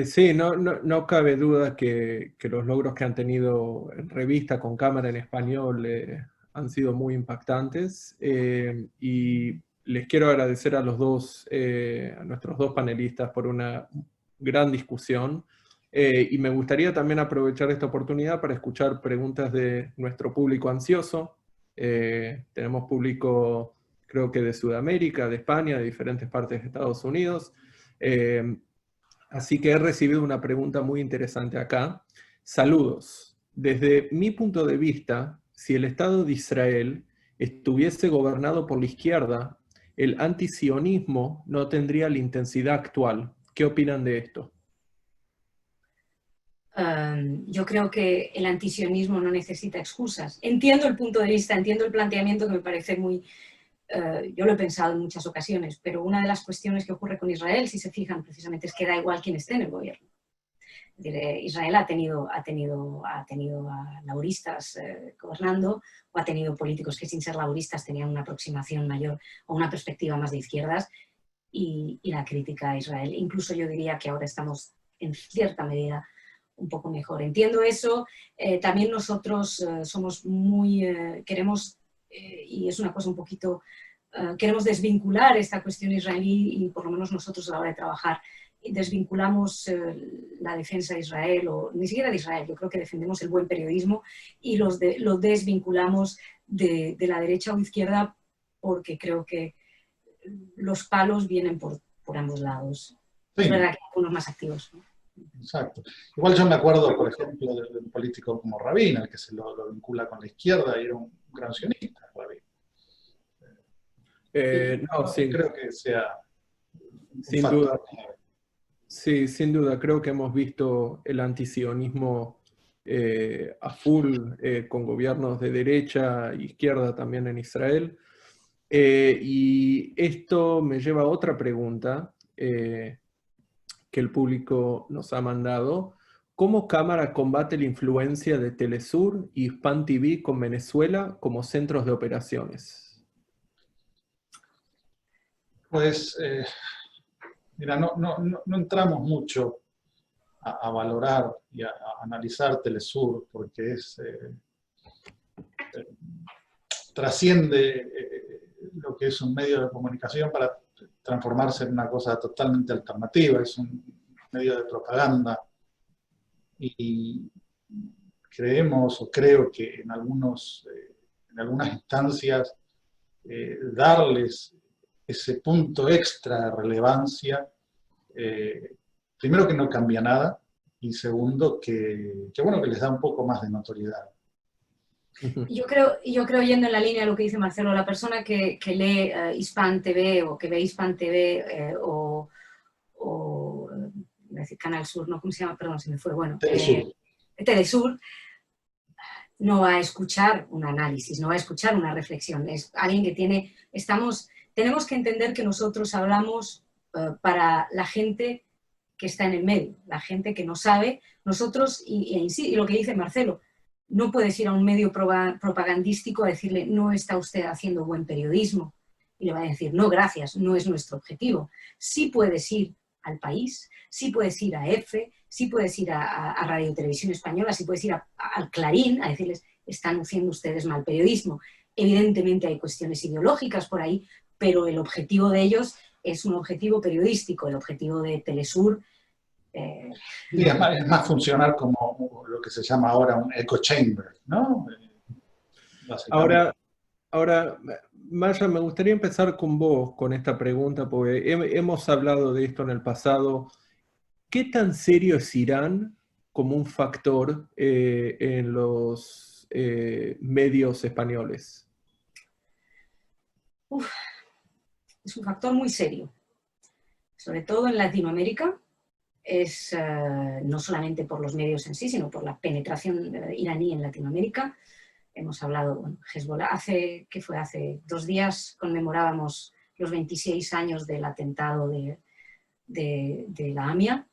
sí, no cabe duda que los logros que han tenido en revista con cámara en español han sido muy impactantes, y les quiero agradecer a a nuestros 2 panelistas por una gran discusión, y me gustaría también aprovechar esta oportunidad para escuchar preguntas de nuestro público ansioso. Tenemos público, creo que de Sudamérica, de España, de diferentes partes de Estados Unidos. Así que he recibido una pregunta muy interesante acá. Saludos. Desde mi punto de vista, si el Estado de Israel estuviese gobernado por la izquierda, el antisionismo no tendría la intensidad actual. ¿Qué opinan de esto? Yo creo que el antisionismo no necesita excusas. Entiendo el punto de vista, entiendo el planteamiento, que me parece muy... yo lo he pensado en muchas ocasiones, pero una de las cuestiones que ocurre con Israel, si se fijan, precisamente es que da igual quién esté en el gobierno. Es decir, Israel ha tenido a lauristas gobernando, o ha tenido políticos que sin ser lauristas tenían una aproximación mayor o una perspectiva más de izquierdas, y la crítica a Israel. Incluso yo diría que ahora estamos en cierta medida un poco mejor. Entiendo eso. También nosotros somos muy... queremos, y es una cosa un poquito... queremos desvincular esta cuestión israelí, y por lo menos nosotros a la hora de trabajar desvinculamos la defensa de Israel, o ni siquiera de Israel. Yo creo que defendemos el buen periodismo y lo desvinculamos de la derecha o izquierda, porque creo que los palos vienen por ambos lados. Sí. Es verdad que hay algunos más activos, ¿no? Exacto. Igual yo me acuerdo, por ejemplo, de un político como Rabin, al que se lo vincula con la izquierda, y era un gran sionista, Rabin. No, sí. Creo que sea sin duda. Sí, sin duda. Creo que hemos visto el antisionismo a full, con gobiernos de derecha e izquierda también en Israel. Y esto me lleva a otra pregunta que el público nos ha mandado. ¿Cómo Cámara combate la influencia de Telesur y Hispan TV con Venezuela como centros de operaciones? Pues, mira, no entramos mucho a valorar y a analizar Telesur, porque trasciende lo que es un medio de comunicación para transformarse en una cosa totalmente alternativa. Es un medio de propaganda, y creemos, o creo que en algunas instancias darles ese punto extra de relevancia, primero que no cambia nada, y segundo que bueno, que les da un poco más de notoriedad. Yo creo, yendo en la línea de lo que dice Marcelo, la persona que lee Hispan TV, o que ve Hispan TV, o voy a decir Canal Sur, ¿no? ¿Cómo se llama? Perdón, se me fue. Bueno, Telesur, no va a escuchar un análisis, no va a escuchar una reflexión. Es alguien que tenemos que entender que nosotros hablamos para la gente que está en el medio, la gente que no sabe. Nosotros, y lo que dice Marcelo, no puedes ir a un medio propagandístico a decirle: no está usted haciendo buen periodismo, y le va a decir: no, gracias, no es nuestro objetivo. Sí puedes ir al País, sí puedes ir a EFE, sí puedes ir a Radio Televisión Española, sí puedes ir al Clarín a decirles: están haciendo ustedes mal periodismo. Evidentemente hay cuestiones ideológicas por ahí, pero el objetivo de ellos es un objetivo periodístico. El objetivo de Telesur sí, es más funcional como lo que se llama ahora un echo chamber, ¿no? Ahora, Ahora, Maya, me gustaría empezar con vos, con esta pregunta, porque hemos hablado de esto en el pasado. ¿Qué tan serio es Irán como un factor en los medios españoles? Uf, es un factor muy serio, sobre todo en Latinoamérica. Es no solamente por los medios en sí, sino por la penetración iraní en Latinoamérica. Hemos hablado, bueno, Hezbollah, hace 2 días conmemorábamos los 26 años del atentado de la AMIA.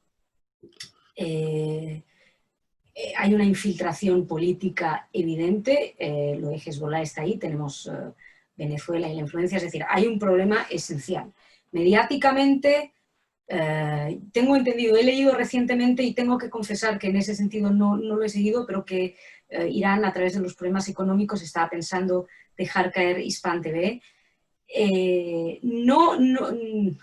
Hay una infiltración política evidente, lo de Hezbollah está ahí, tenemos Venezuela y la influencia, es decir, hay un problema esencial. Mediáticamente, tengo entendido, he leído recientemente y tengo que confesar que en ese sentido no lo he seguido, pero que Irán, a través de los problemas económicos, estaba pensando dejar caer Hispan TV.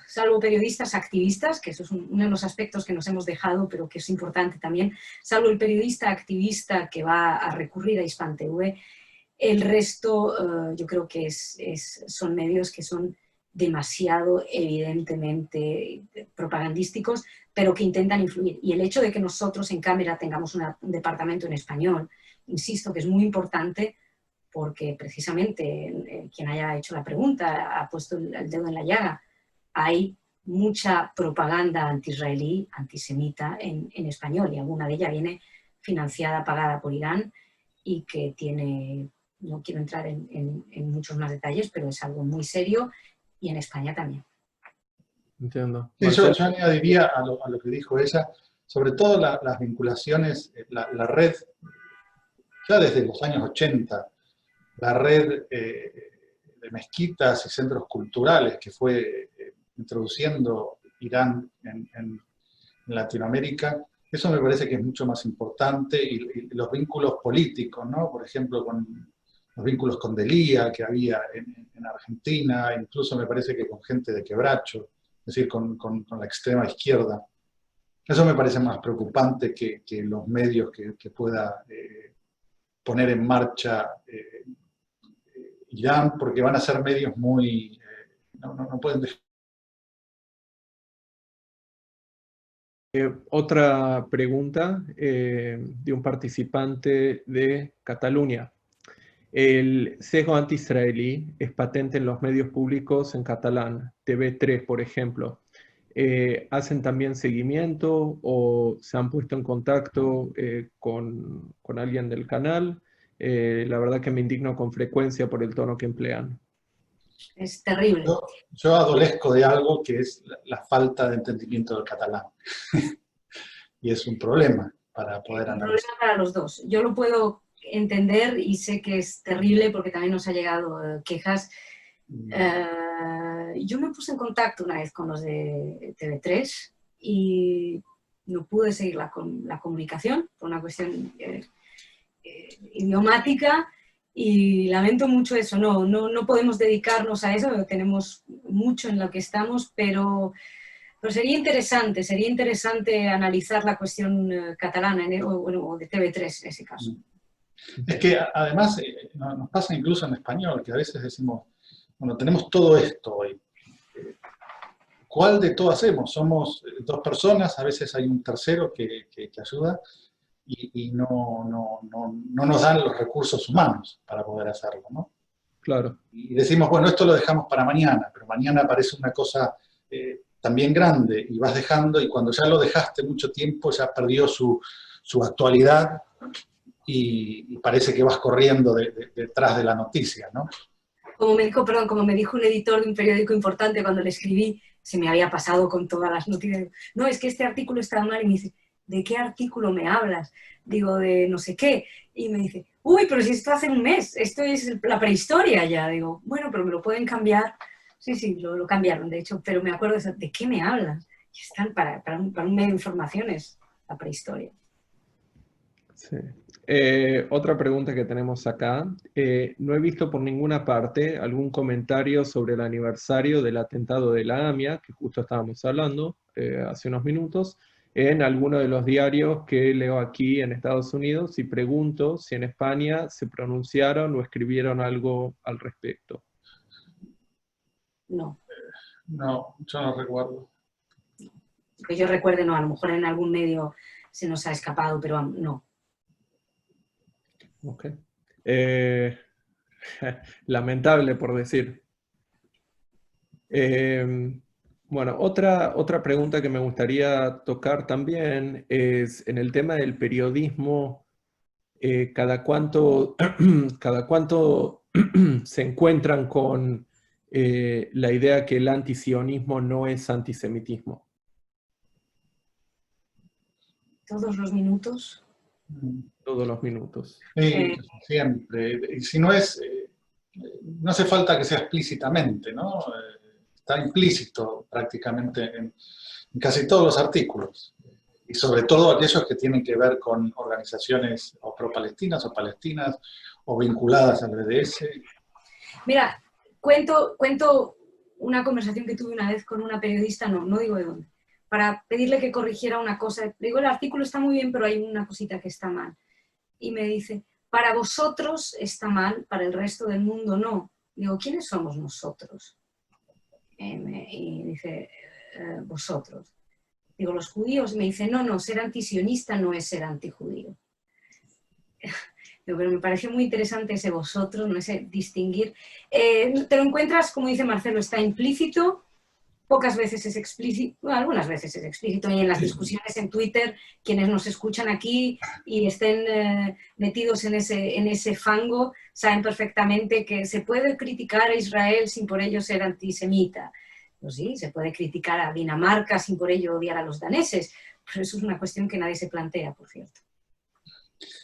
Salvo periodistas activistas, que eso es uno de los aspectos que nos hemos dejado, pero que es importante también, salvo el periodista activista que va a recurrir a Hispan TV, el resto yo creo que son medios que son demasiado evidentemente propagandísticos, pero que intentan influir. Y el hecho de que nosotros en Cámara tengamos un departamento en español, insisto que es muy importante, porque precisamente quien haya hecho la pregunta ha puesto el dedo en la llaga. Hay mucha propaganda anti-israelí, antisemita en español, y alguna de ella viene financiada, pagada por Irán, y que tiene, no quiero entrar en muchos más detalles, pero es algo muy serio, y en España también. Entiendo. Sí, yo añadiría a lo que dijo ella, sobre todo las vinculaciones, la red, ya desde los años 80, la red de mezquitas y centros culturales que fue introduciendo Irán en Latinoamérica, eso me parece que es mucho más importante, y los vínculos políticos, ¿no? Por ejemplo, con los vínculos con Delía que había en Argentina, incluso me parece que con gente de Quebracho, es decir, con la extrema izquierda. Eso me parece más preocupante que los medios que pueda poner en marcha Irán, porque van a ser medios muy... no pueden dejar. Otra pregunta de un participante de Cataluña. El sesgo anti-israelí es patente en los medios públicos en catalán, TV3, por ejemplo. ¿Hacen también seguimiento o se han puesto en contacto con alguien del canal? La verdad que me indigno con frecuencia por el tono que emplean. Es terrible. Yo adolezco de algo que es la falta de entendimiento del catalán. Y es un problema para poder analizar. Un problema para los dos. Yo lo puedo entender y sé que es terrible porque también nos ha llegado quejas. Yo me puse en contacto una vez con los de TV3 y no pude seguir la comunicación por una cuestión idiomática, y lamento mucho eso. No podemos dedicarnos a eso, tenemos mucho en lo que estamos, pero sería interesante analizar la cuestión catalana o de TV3 en ese caso. Es que además nos pasa incluso en español, que a veces decimos, bueno, tenemos todo esto hoy. ¿Cuál de todo hacemos? Somos 2 personas, a veces hay un tercero que ayuda, y no nos dan los recursos humanos para poder hacerlo, ¿no? Claro. Y decimos, bueno, esto lo dejamos para mañana, pero mañana aparece una cosa también grande, y vas dejando, y cuando ya lo dejaste mucho tiempo, ya perdió su actualidad, y parece que vas corriendo detrás de la noticia, ¿no? Como me dijo un editor de un periódico importante cuando le escribí, se me había pasado con todas las noticias. No, es que este artículo está mal, y me dice, ¿de qué artículo me hablas? Digo, de no sé qué. Y me dice, uy, pero si esto hace un mes, esto es la prehistoria ya. Digo, bueno, pero me lo pueden cambiar. Sí, lo cambiaron, de hecho, pero me acuerdo de qué me hablas. Y están para un medio de informaciones, la prehistoria. Sí. Otra pregunta que tenemos acá. No he visto por ninguna parte algún comentario sobre el aniversario del atentado de la AMIA, que justo estábamos hablando hace unos minutos. en alguno de los diarios que leo aquí en Estados Unidos y pregunto si en España se pronunciaron o escribieron algo al respecto. No. No, yo no recuerdo. Que yo recuerde, no, a lo mejor en algún medio se nos ha escapado, pero no. Ok. Lamentable por decir. Bueno, otra pregunta que me gustaría tocar también es en el tema del periodismo, ¿cada cuánto, cada cuánto se encuentran con la idea que el antisionismo no es antisemitismo? Todos los minutos. Todos los minutos. Sí, siempre. Y si no es, no hace falta que sea explícitamente, ¿no? Está implícito prácticamente en casi todos los artículos. Y sobre todo aquellos que tienen que ver con organizaciones o pro-palestinas o palestinas o vinculadas al BDS. Mira, cuento una conversación que tuve una vez con una periodista, no digo de dónde, para pedirle que corrigiera una cosa. Le digo, el artículo está muy bien, pero hay una cosita que está mal. Y me dice, para vosotros está mal, para el resto del mundo no. Digo, ¿quiénes somos nosotros? Y dice, vosotros. Digo, los judíos. Me dice, no, ser antisionista no es ser antijudío. Digo, pero me parece muy interesante ese vosotros, no ese distinguir. Te lo encuentras, como dice Marcelo, está implícito, pocas veces es explícito, bueno, algunas veces es explícito, y en las discusiones en Twitter, quienes nos escuchan aquí y estén metidos en ese fango, saben perfectamente que se puede criticar a Israel sin por ello ser antisemita. Pues sí, se puede criticar a Dinamarca sin por ello odiar a los daneses, pero eso es una cuestión que nadie se plantea, por cierto.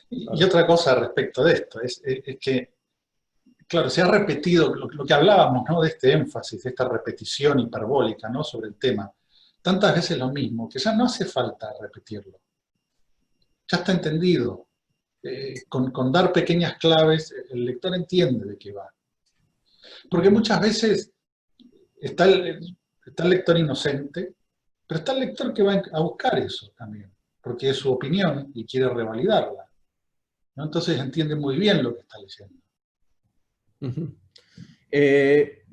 Y otra cosa respecto de esto, es que, claro, se ha repetido lo que hablábamos, ¿no? De este énfasis, de esta repetición hiperbólica, ¿no? Sobre el tema. Tantas veces lo mismo, que ya no hace falta repetirlo. Ya está entendido. Con dar pequeñas claves, el lector entiende de qué va. Porque muchas veces está el lector inocente, pero está el lector que va a buscar eso también, porque es su opinión y quiere revalidarla, ¿no? Entonces entiende muy bien lo que está leyendo.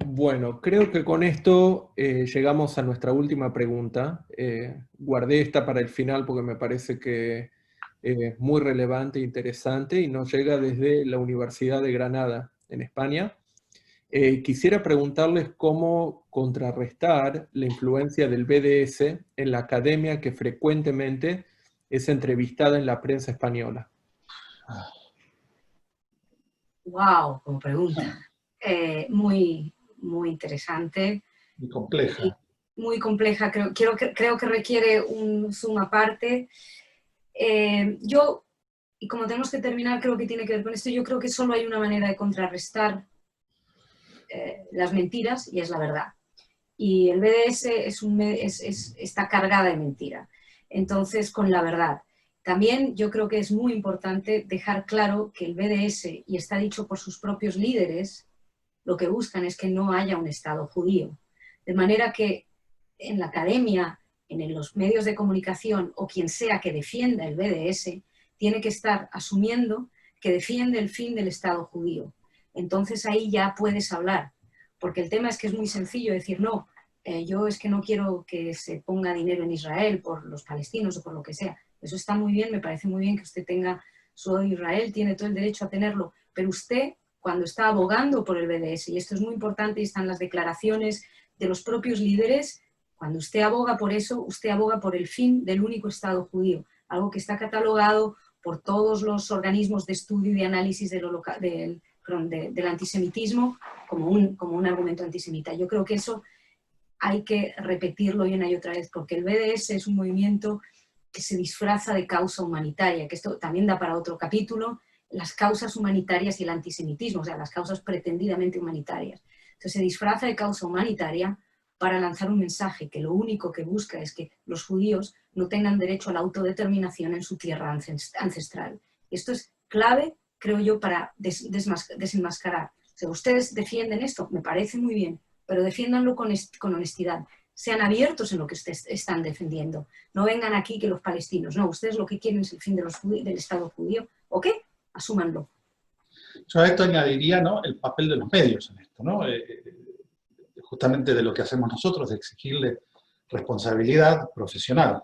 Bueno, creo que con esto llegamos a nuestra última pregunta. Guardé esta para el final porque me parece que es muy relevante e interesante y nos llega desde la Universidad de Granada, en España. Quisiera preguntarles cómo contrarrestar la influencia del BDS en la academia que frecuentemente es entrevistada en la prensa española. ¡Wow! Como pregunta. Muy interesante. Muy compleja. Y muy compleja. Creo que requiere un zoom aparte. Y como tenemos que terminar, creo que tiene que ver con esto. Yo creo que solo hay una manera de contrarrestar las mentiras y es la verdad. Y el BDS está cargada de mentira. Entonces, con la verdad. También yo creo que es muy importante dejar claro que el BDS, y está dicho por sus propios líderes, lo que buscan es que no haya un Estado judío. De manera que en la academia, en los medios de comunicación o quien sea que defienda el BDS, tiene que estar asumiendo que defiende el fin del Estado judío. Entonces ahí ya puedes hablar, porque el tema es que es muy sencillo decir, no, yo es que no quiero que se ponga dinero en Israel por los palestinos o por lo que sea. Eso está muy bien, me parece muy bien que usted tenga su Israel, tiene todo el derecho a tenerlo, pero usted, cuando está abogando por el BDS, y esto es muy importante y están las declaraciones de los propios líderes, cuando usted aboga por eso, usted aboga por el fin del único Estado judío, algo que está catalogado por todos los organismos de estudio y de análisis del antisemitismo como un argumento antisemita. Yo creo que eso hay que repetirlo una y otra vez, porque el BDS es un movimiento que se disfraza de causa humanitaria, que esto también da para otro capítulo, las causas humanitarias y el antisemitismo, o sea, las causas pretendidamente humanitarias. Entonces se disfraza de causa humanitaria para lanzar un mensaje que lo único que busca es que los judíos no tengan derecho a la autodeterminación en su tierra ancestral. Esto es clave, creo yo, para desenmascarar. O sea, ustedes defienden esto, me parece muy bien, pero defiéndanlo con honestidad. sean abiertos en lo que están defendiendo. No vengan aquí que los palestinos, no, ustedes lo que quieren es el fin del Estado judío, ¿ok? Asúmanlo. Yo a esto añadiría, ¿no?, el papel de los medios en esto, ¿no? Justamente de lo que hacemos nosotros, de exigirle responsabilidad profesional.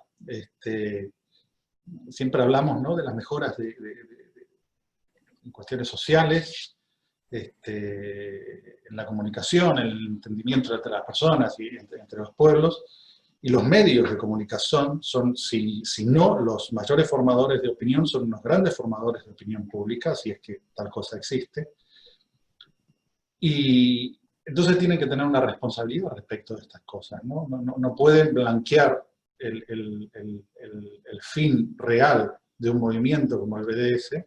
Siempre hablamos, ¿no?, de las mejoras en cuestiones sociales, en la comunicación, el entendimiento entre las personas y entre los pueblos, y los medios de comunicación son, si no los mayores formadores de opinión, son unos grandes formadores de opinión pública, si es que tal cosa existe, y entonces tienen que tener una responsabilidad respecto de estas cosas, ¿no? No pueden blanquear el fin real de un movimiento como el BDS,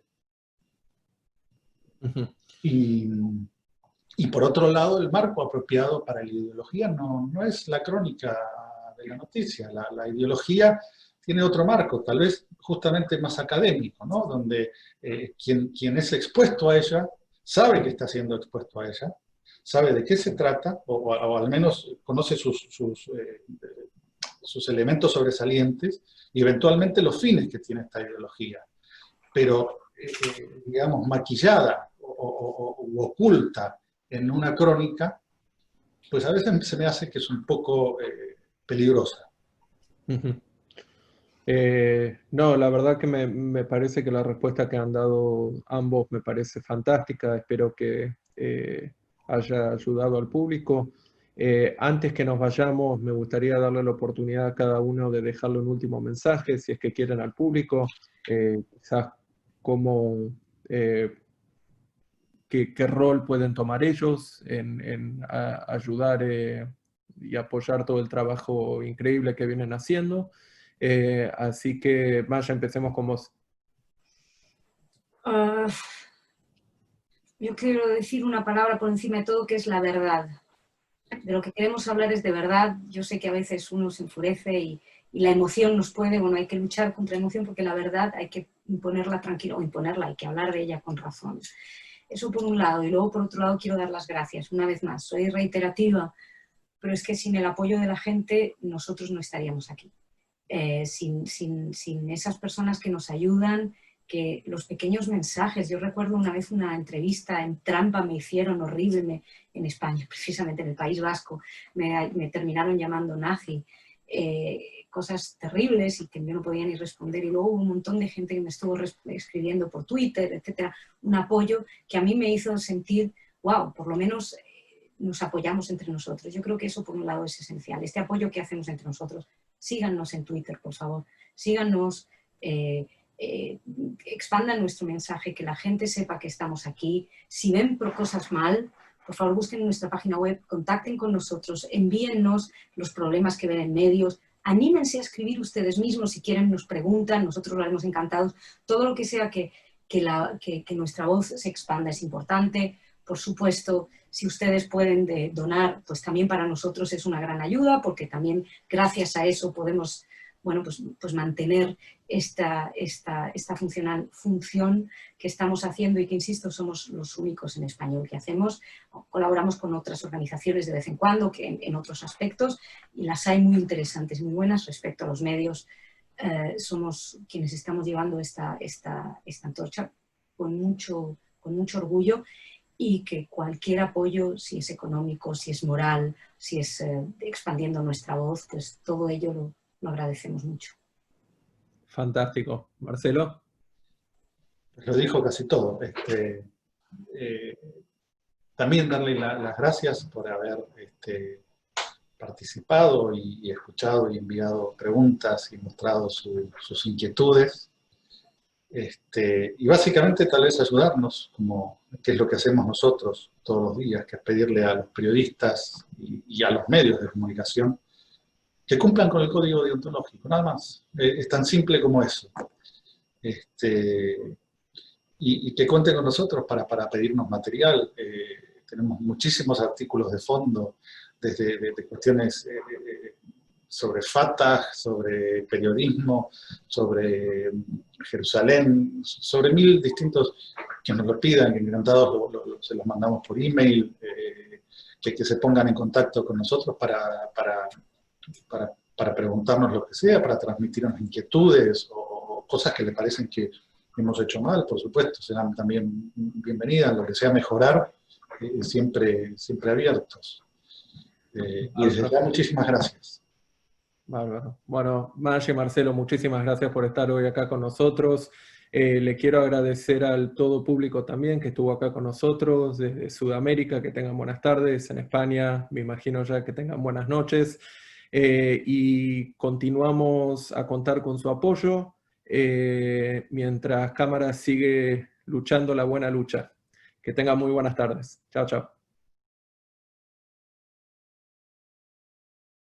y por otro lado, el marco apropiado para la ideología no es la crónica de la noticia. La ideología tiene otro marco, tal vez justamente más académico, ¿no? Donde quien es expuesto a ella sabe que está siendo expuesto a ella, sabe de qué se trata, o al menos conoce sus elementos sobresalientes y eventualmente los fines que tiene esta ideología. Pero, digamos, maquillada u oculta en una crónica, pues a veces se me hace que es un poco peligrosa. No, la verdad que me parece que la respuesta que han dado ambos me parece fantástica. Espero que haya ayudado al público. Antes que nos vayamos, me gustaría darle la oportunidad a cada uno de dejarle un último mensaje, si es que quieren, al público. Quizás cómo, qué rol pueden tomar ellos en ayudar y apoyar todo el trabajo increíble que vienen haciendo. Así que, Maya, empecemos con vos. Yo quiero decir una palabra por encima de todo, que es la verdad. De lo que queremos hablar es de verdad. Yo sé que a veces uno se enfurece y la emoción nos puede, bueno, hay que luchar contra la emoción, porque la verdad hay que imponerla tranquila, o imponerla, hay que hablar de ella con razón. Eso por un lado. Y luego, por otro lado, quiero dar las gracias. Una vez más, soy reiterativa, pero es que sin el apoyo de la gente, nosotros no estaríamos aquí. Sin esas personas que nos ayudan, que los pequeños mensajes. Yo recuerdo una vez una entrevista en trampa me hicieron horrible en España, precisamente en el País Vasco, me terminaron llamando nazi, cosas terribles y que yo no podía ni responder, y luego hubo un montón de gente que me estuvo escribiendo por Twitter, etcétera, un apoyo que a mí me hizo sentir, wow, por lo menos nos apoyamos entre nosotros. Yo creo que eso por un lado es esencial, este apoyo que hacemos entre nosotros. Síganos en Twitter, por favor, síganos, expandan nuestro mensaje, que la gente sepa que estamos aquí. Si ven cosas mal, por favor busquen nuestra página web, contacten con nosotros, envíennos los problemas que ven en medios, anímense a escribir ustedes mismos si quieren, nos preguntan, nosotros lo haremos encantados. Todo lo que sea que nuestra voz se expanda es importante. Por supuesto, si ustedes pueden donar, pues también para nosotros es una gran ayuda, porque también gracias a eso podemos, bueno, pues mantener esta función que estamos haciendo, y que, insisto, somos los únicos en español que hacemos. Colaboramos con otras organizaciones de vez en cuando, que en otros aspectos, y las hay muy interesantes, muy buenas respecto a los medios. Somos quienes estamos llevando esta antorcha con mucho orgullo, y que cualquier apoyo, si es económico, si es moral, si es expandiendo nuestra voz, pues todo ello lo agradecemos mucho. Fantástico. Marcelo. Lo dijo casi todo. También darle las gracias por haber participado y escuchado y enviado preguntas y mostrado sus inquietudes. Y básicamente tal vez ayudarnos, que es lo que hacemos nosotros todos los días, que es pedirle a los periodistas y a los medios de comunicación que cumplan con el código deontológico, nada más. Es tan simple como eso. Y que cuenten con nosotros para pedirnos material. Tenemos muchísimos artículos de fondo, desde cuestiones sobre Fatah, sobre periodismo, sobre Jerusalén, sobre 1000 distintos, que nos lo pidan, que encantados se los mandamos por email, que se pongan en contacto con nosotros para para preguntarnos lo que sea, para transmitirnos inquietudes o cosas que le parecen que hemos hecho mal, por supuesto, serán también bienvenidas, lo que sea mejorar, siempre abiertos. Y desde ya, muchísimas gracias. Bárbaro. Bueno, Maya y Marcelo, muchísimas gracias por estar hoy acá con nosotros. Le quiero agradecer al todo público también que estuvo acá con nosotros desde Sudamérica, que tengan buenas tardes, en España me imagino ya que tengan buenas noches, y continuamos a contar con su apoyo mientras Cámara sigue luchando la buena lucha. Que tengan muy buenas tardes. Chao, chao.